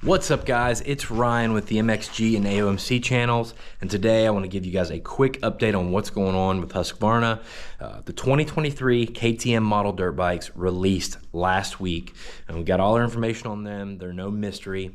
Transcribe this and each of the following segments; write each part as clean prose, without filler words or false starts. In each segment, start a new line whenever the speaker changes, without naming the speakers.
What's up guys, it's Ryan with the MXG and AOMC channels, and today I want to give you guys a quick update on what's going on with Husqvarna. The 2023 KTM model dirt bikes released last week, and we got all our information on them. They're no mystery.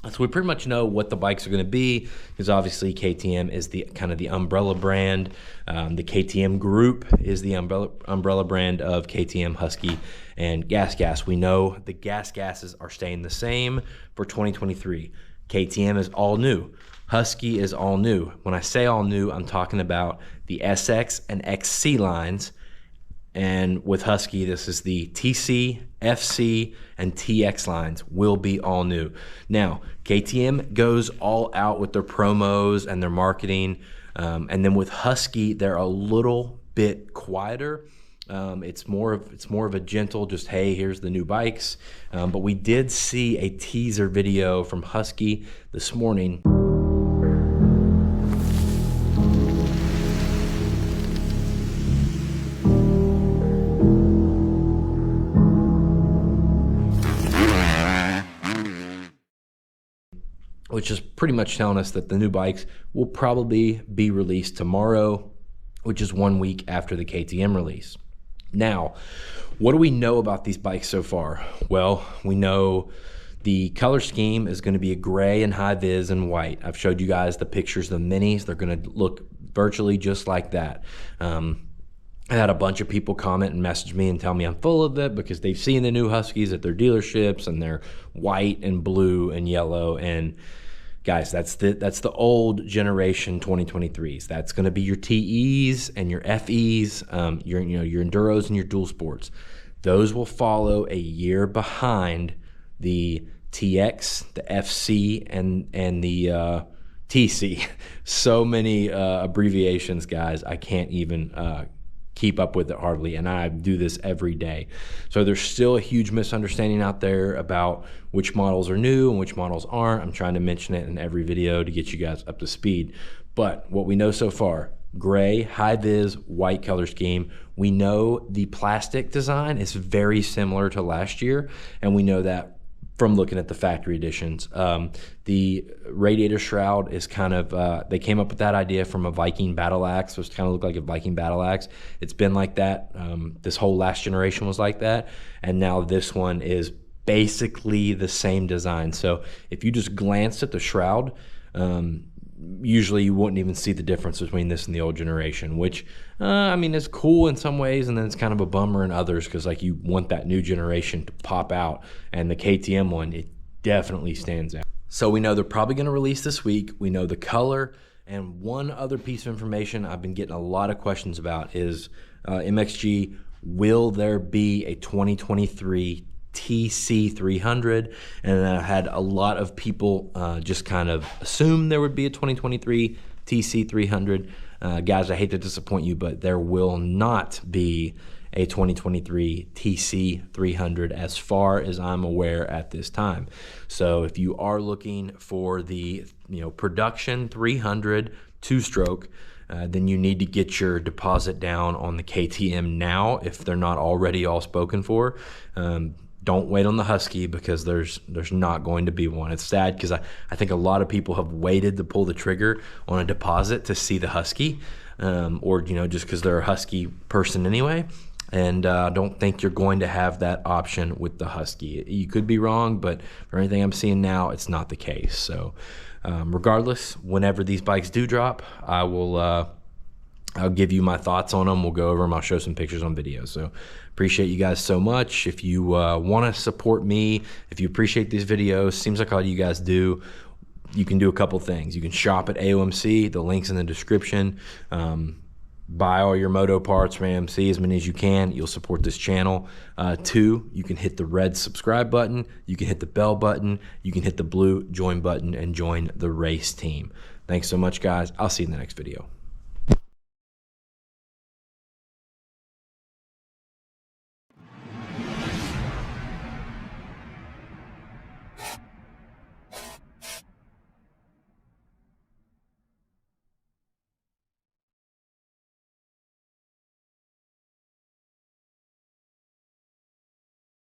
So we pretty much know what the bikes are going to be, because obviously KTM is the kind of the umbrella brand. The KTM group is the umbrella brand of KTM, Husky, and Gas. We know the gases are staying the same for 2023. KTM is all new. Husky is all new. When I say all new, I'm talking about the SX and XC lines. And with Husky, this is the TC, FC, and TX lines will be all new. Now, KTM goes all out with their promos and their marketing. And then with Husky, they're a little bit quieter. It's more of a gentle, just, hey, here's the new bikes. But we did see a teaser video from Husky this morning. Which is pretty much telling us that the new bikes will probably be released tomorrow, which is 1 week after the KTM release. Now, what do we know about these bikes so far? Well, we know the color scheme is going to be a gray and high vis and white. I've showed you guys the pictures of the minis. They're going to look virtually just like that. I had a bunch of people comment and message me and tell me I'm full of it because they've seen the new Huskies at their dealerships and they're white and blue and yellow. And guys, that's the old generation 2023s. That's going to be your TEs and your FEs, your Enduros and your dual sports. Those will follow a year behind the TX, the FC, and the TC. So many abbreviations, guys. I can't even keep up with it hardly, and I do this every day. So there's still a huge misunderstanding out there about which models are new and which models aren't. I'm trying to mention it in every video to get you guys up to speed. But what we know so far, gray, high vis, white color scheme. We know the plastic design is very similar to last year, and we know that from looking at the factory editions. The radiator shroud is kind of, they came up with that idea from a Viking battle axe. So it's kind of look like a Viking battle axe. It's been like that. This whole last generation was like that. And now this one is basically the same design. So if you just glanced at the shroud, usually you wouldn't even see the difference between this and the old generation, which I mean, is cool in some ways, and then it's kind of a bummer in others, because like you want that new generation to pop out, and the KTM one, it definitely stands out. So we know they're probably going to release this week. We know the color, and one other piece of information I've been getting a lot of questions about is MXG, will there be a 2023 TC300? And I had a lot of people just kind of assume there would be a 2023 TC300. Guys, I hate to disappoint you, but there will not be a 2023 TC300 as far as I'm aware at this time. So if you are looking for the production 300 two-stroke, then you need to get your deposit down on the KTM now if they're not already all spoken for. Don't wait on the Husky, because there's not going to be one. It's sad because I think a lot of people have waited to pull the trigger on a deposit to see the Husky, or just because they're a Husky person anyway. And I don't think you're going to have that option with the Husky. You could be wrong, but for anything I'm seeing now, it's not the case. So regardless, whenever these bikes do drop, I'll give you my thoughts on them. We'll go over them. I'll show some pictures on video. So appreciate you guys so much. If you want to support me, if you appreciate these videos, seems like all you guys do, you can do a couple things. You can shop at AOMC. The link's in the description. Buy all your moto parts from AOMC, as many as you can. You'll support this channel. 2, you can hit the red subscribe button. You can hit the bell button. You can hit the blue join button and join the race team. Thanks so much, guys. I'll see you in the next video.